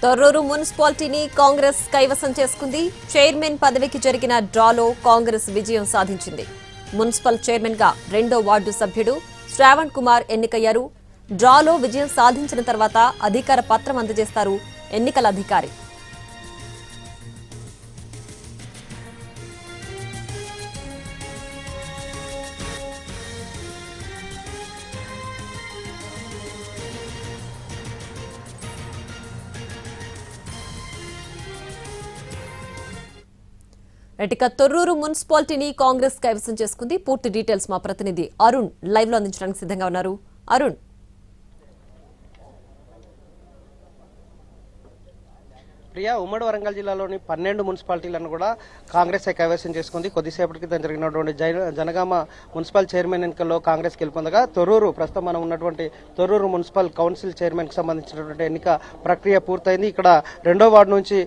తొర్రూరు మున్సిపాలిటీని కాంగ్రెస్ కైవసం చేసుకుంది. చైర్మన్ పదవికి జరిగిన డ్రాలో కాంగ్రెస్ విజయం సాధించింది. మున్సిపల్ చైర్మన్ గా 2వ వార్డు సభ్యుడు శ్రావణ్ కుమార్ ఎన్నికయ్యారు. డ్రాలో విజయం సాధించిన తర్వాత అధికార పత్రం అందజేస్తారు ఎన్నికల అధికారి. ఇక తొర్రూరు మున్సిపాలిటీని కాంగ్రెస్ కైవసం చేసుకుంది. పూర్తి డీటెయిల్స్ మా ప్రతినిధి అరుణ్ లైవ్ లో అందించడానికి సిద్ధంగా ఉన్నారు. అరుణ్, ప్రియా, ఉమ్మడి వరంగల్ జిల్లాలోని 12 మున్సిపాలిటీలను కూడా కాంగ్రెస్ కైవసం చేసుకుంది. కొద్దిసేపటి క్రితం జరిగినటువంటి జనగామ మున్సిపల్ చైర్మన్ ఎన్నికల్లో కాంగ్రెస్ గెలుపొందగా తొర్రూరు ప్రస్తుతం మనం ఉన్నటువంటి తొర్రూరు మున్సిపల్ కౌన్సిల్ చైర్మన్ కి సంబంధించినటువంటి ఎన్నిక ప్రక్రియ పూర్తయింది. ఇక్కడ 2వ వార్డు నుంచి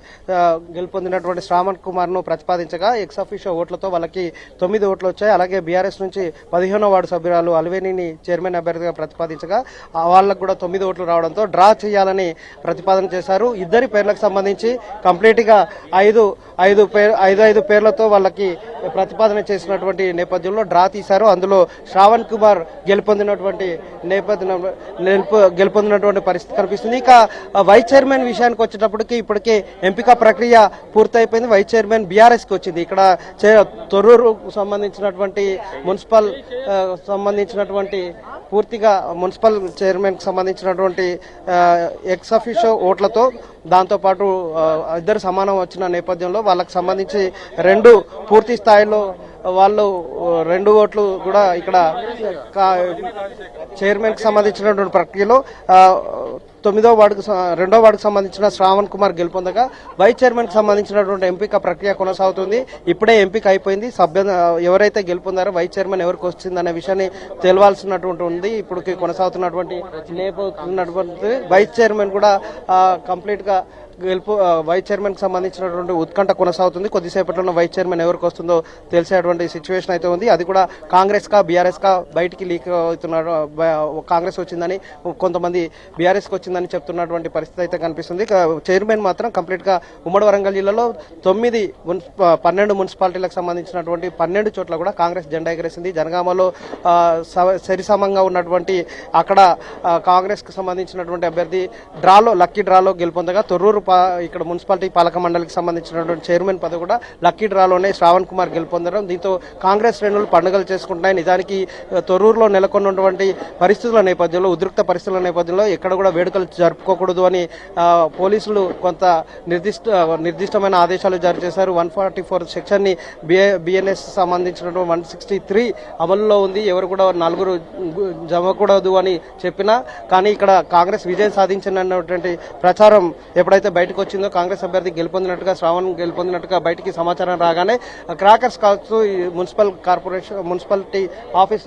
గెలుపొందినటువంటి శ్రావణ్ కుమార్ ను ప్రతిపాదించగా ఎక్స్ అఫీషియో ఓట్లతో వాళ్ళకి 9 ఓట్లు వచ్చాయి. అలాగే బీఆర్ఎస్ నుంచి 15వ వార్డు సభ్యురాలు అలివేణిని చైర్మన్ అభ్యర్థిగా ప్రతిపాదించగా వాళ్ళకు కూడా 9 ఓట్లు రావడంతో డ్రా చేయాలని ప్రతిపాదన చేశారు. ఇద్దరి పేర్లకు సంబంధించి కంప్లీట్ గా ఐదు పేర్లతో వాళ్ళకి ప్రతిపాదన చేసినటువంటి నేపథ్యంలో డ్రా తీశారు. అందులో శ్రావణ్ కుమార్ గెలుపొందినటువంటి పరిస్థితి కనిపిస్తుంది. ఇక వైస్ చైర్మన్ విషయానికి వచ్చేటప్పటికి ఇప్పటికే ఎంపిక ప్రక్రియ పూర్తయిపోయింది. వైస్ చైర్మన్ బీఆర్ఎస్ కి వచ్చింది. ఇక్కడ తొర్రూరు సంబంధించినటువంటి మున్సిపల్ పూర్తిగా మున్సిపల్ చైర్మన్ కి సంబంధించినటువంటి ఎక్స్ అఫీషియో ఓట్లతో దాంతోపాటు ఇద్దరు సమానం వచ్చిన నేపథ్యంలో వాళ్ళకి సంబంధించి 2 పూర్తి స్థాయిలో వాళ్ళు 2 ఓట్లు కూడా ఇక్కడ చైర్మన్ కి సంబంధించినటువంటి ప్రక్రియలో 2వ వార్డుకు సంబంధించిన శ్రావణ్ కుమార్ గెలుపొందగా వైస్ చైర్మన్ కి సంబంధించినటువంటి ఎంపిక ప్రక్రియ కొనసాగుతుంది. ఇప్పుడే ఎంపిక అయిపోయింది. ఎవరైతే గెలుపొందారో వైస్ చైర్మన్ ఎవరికి వచ్చిందనే విషయాన్ని తెలవాల్సినటువంటి ఉంది. ఇప్పుడు కొనసాగుతున్నటువంటి వైస్ చైర్మన్ కూడా కంప్లీట్ గా వైస్ చైర్మన్ కి సంబంధించినటువంటి ఉత్కంఠ కొనసాగుతుంది. కొద్దిసేపట్లో వైస్ చైర్మన్ ఎవరికి వస్తుందో తెలిసేటువంటి సిచ్యువేషన్ అయితే ఉంది. అది కూడా కాంగ్రెస్ కా బీఆర్ఎస్ కా బయటికి లీక్ అవుతున్నారు. కాంగ్రెస్ వచ్చిందని, కొంతమంది బీఆర్ఎస్ కి వచ్చిందని చెప్తున్నటువంటి పరిస్థితి అయితే కనిపిస్తుంది. చైర్మన్ మాత్రం కంప్లీట్ గా ఉమ్మడి వరంగల్ జిల్లాలో 12 మున్సిపాలిటీలకు సంబంధించినటువంటి 12 చోట్ల కూడా కాంగ్రెస్ జెండా ఎగరేసింది. జనగామలో సరిసమంగా ఉన్నటువంటి అక్కడ కాంగ్రెస్ కు సంబంధించినటువంటి అభ్యర్థి లక్కీ డ్రాలో గెలుపొందగా తొర్రూరు ఇక్కడ మున్సిపాలిటీ పాలక మండలికి సంబంధించినటువంటి చైర్మన్ పదవి కూడా లక్కీ డ్రాలోనే శ్రావణ్ కుమార్ గెలుపొందడం, దీంతో కాంగ్రెస్ శ్రేణులు పండుగలు చేసుకుంటున్నాయి. నిజానికి తొర్రూరులో నెలకొన్నటువంటి పరిస్థితుల నేపథ్యంలో, ఉద్రిక్త పరిస్థితుల నేపథ్యంలో ఎక్కడ కూడా వేడుకలు జరుపుకోకూడదు అని పోలీసులు కొంత నిర్దిష్టమైన ఆదేశాలు జారీ చేశారు. 144 సెక్షన్ ని బిఎన్ఎస్ సంబంధించినటువంటి 163 అమలులో ఉంది. ఎవరు కూడా 4 జమకూడదు అని చెప్పినా కానీ ఇక్కడ కాంగ్రెస్ విజయం సాధించినటువంటి ప్రచారం ఎప్పుడైతే బయటకు వచ్చిందో, కాంగ్రెస్ అభ్యర్థి గెలుపొందినట్టుగా, శ్రావణ్ గెలుపొందినట్టుగా బయటికి సమాచారం రాగానే క్రాకర్స్ కావచ్చు, మున్సిపాలిటీ ఆఫీస్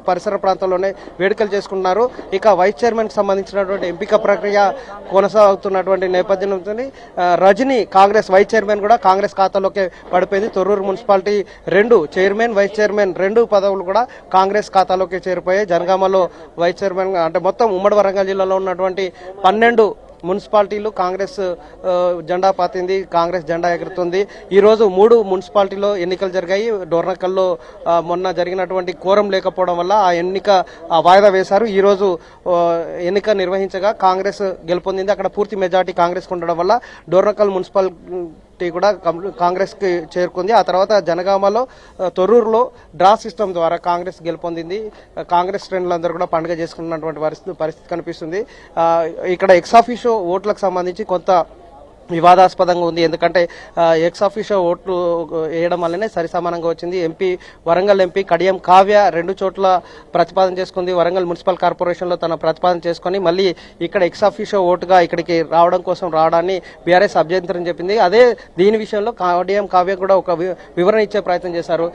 పరిసర ప్రాంతాల్లోనే వేడుకలు చేసుకుంటున్నారు. ఇక వైస్ చైర్మన్ కి సంబంధించినటువంటి ఎంపిక ప్రక్రియ కొనసాగుతున్నటువంటి నేపథ్యంతో రజని కాంగ్రెస్ వైస్ చైర్మన్ కూడా కాంగ్రెస్ ఖాతాలోకి పడిపోయింది. Torrur municipality 2 chairman, vice chairman 2 పదవులు కూడా కాంగ్రెస్ ఖాతాలోకి చేరిపోయాయి. జనగామలో వైస్ చైర్మన్ అంటే మొత్తం ఉమ్మడి వరంగల్ జిల్లాలో ఉన్నటువంటి 12 మున్సిపాలిటీలు కాంగ్రెస్ జెండా పాతింది, కాంగ్రెస్ జెండా ఎగురుతుంది. ఈ రోజు 3 మున్సిపాలిటీలో ఎన్నికలు జరిగాయి. డోర్నకల్లో మొన్న జరిగినటువంటి కోరం లేకపోవడం వల్ల ఆ ఎన్నిక వాయిదా వేశారు. ఈ రోజు ఎన్నిక నిర్వహించగా కాంగ్రెస్ గెలుపొందింది. అక్కడ పూర్తి మెజార్టీ కాంగ్రెస్ ఉండడం వల్ల డోర్నకల్ మున్సిపాలిటీ కూడా కాంగ్రెస్ కి చేరుకుంది. ఆ తర్వాత జనగామలో, తొర్రూరులో డ్రా సిస్టమ్ ద్వారా కాంగ్రెస్ గెలుపొందింది. కాంగ్రెస్ శ్రేణులందరూ కూడా పండుగ చేసుకున్నటువంటి పరిస్థితి కనిపిస్తుంది. ఇక్కడ ఎక్స్ అఫీషియో ఓట్లకు సంబంధించి కొంత వివాదాస్పదంగా ఉంది. ఎందుకంటే ఎక్స్ అఫీషియో ఓట్లు వేయడం వల్లనే సరిసమానంగా వచ్చింది. వరంగల్ ఎంపీ కడియం కావ్య 2 చోట్ల ప్రతిపాదన చేసుకుంది. వరంగల్ మున్సిపల్ కార్పొరేషన్ లో తన ప్రతిపాదన చేసుకుని మళ్ళీ ఇక్కడ ఎక్స్ అఫీషియో ఓటుగా ఇక్కడికి రావడాన్ని బీఆర్ఎస్ అభ్యంతరం చెప్పింది. అదే దీని విషయంలో కడియం కావ్య కూడా ఒక వివరణ ఇచ్చే ప్రయత్నం చేశారు.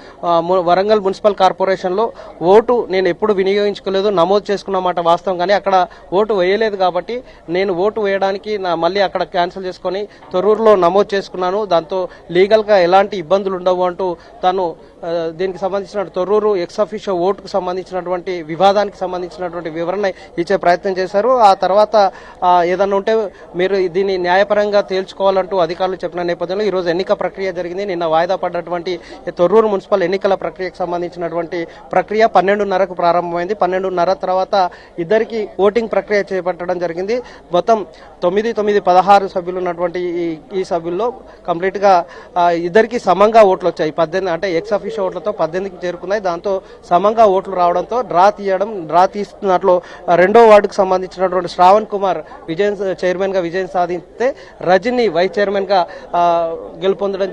వరంగల్ మున్సిపల్ కార్పొరేషన్ లో ఓటు నేను ఎప్పుడు వినియోగించుకోలేదు, నమోదు చేసుకున్నమాట వాస్తవం, కానీ అక్కడ ఓటు వేయలేదు కాబట్టి నేను ఓటు వేయడానికి మళ్ళీ అక్కడ క్యాన్సిల్ చేసుకొని తొర్రూరులో నమోదు చేసుకున్నాను. దాంతో లీగల్ గా ఎలాంటి ఇబ్బందులు ఉండవు అంటూ తాను దీనికి సంబంధించిన తొర్రూరు ఎక్స్ అఫీషియో ఓటుకు సంబంధించినటువంటి వివాదానికి సంబంధించినటువంటి వివరణ ఇచ్చే ప్రయత్నం చేశారు. ఆ తర్వాత ఏదన్నా ఉంటే మీరు దీన్ని న్యాయపరంగా తేల్చుకోవాలంటూ అధికారులు చెప్పిన నేపథ్యంలో ఈరోజు ఎన్నిక ప్రక్రియ జరిగింది. నిన్న వాయిదా పడ్డటువంటి తొర్రూరు మున్సిపల్ ఎన్నికల ప్రక్రియకు సంబంధించినటువంటి ప్రక్రియ 12:30కు ప్రారంభమైంది. 12:30 తర్వాత ఇద్దరికి ఓటింగ్ ప్రక్రియ చేపట్టడం జరిగింది. మొత్తం 16 సభ్యులు ఉన్నటువంటి ఈ సభ్యుల్లో కంప్లీట్ గా ఇద్దరికి సమంగా ఓట్లు వచ్చాయి. 18 అంటే ఎక్స్ అఫీషియో ఓట్లతో 18కి చేరుకున్నాయి. దాంతో సమంగా ఓట్లు రావడంతో డ్రా తీస్తున్నట్లు 2వ వార్డుకు సంబంధించినటువంటి శ్రావణ్ కుమార్ చైర్మన్ గా విజయం సాధిస్తే రజని వైస్ చైర్మన్ గా గెలుపొందడం